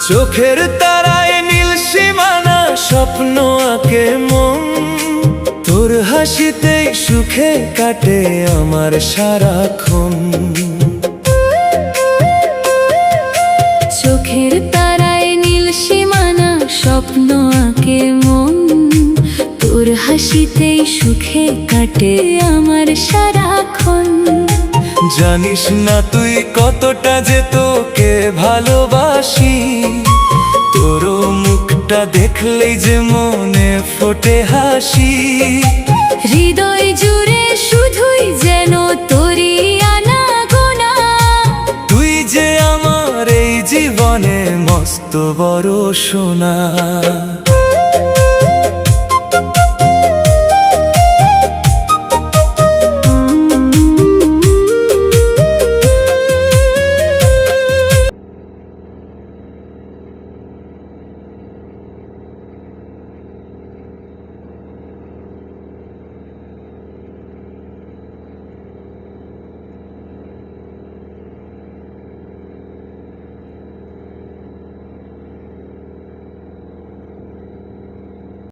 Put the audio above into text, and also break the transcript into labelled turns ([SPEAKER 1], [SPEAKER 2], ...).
[SPEAKER 1] চোখের তারায় নীল সীমানা স্বপ্ন আঁকে মন, তোর হাসিতেই সুখে কাটে আমার সারাক্ষণ।
[SPEAKER 2] চোখের তারায় নীল সীমানা স্বপ্ন আঁকে মন, তোর হাসিতেই সুখে কাটে আমার সারাক্ষণ।
[SPEAKER 1] জানিস না তুই কতটা যে তোকে ভালোবাসি, তোর মুখটা দেখলেই যে মনে ফোটে হাসি।
[SPEAKER 2] হৃদয় জুড়ে শুধুই যেন তোরই আনাগোনা,
[SPEAKER 1] তুই যে আমার এই জীবনে মস্ত বড় সোনা।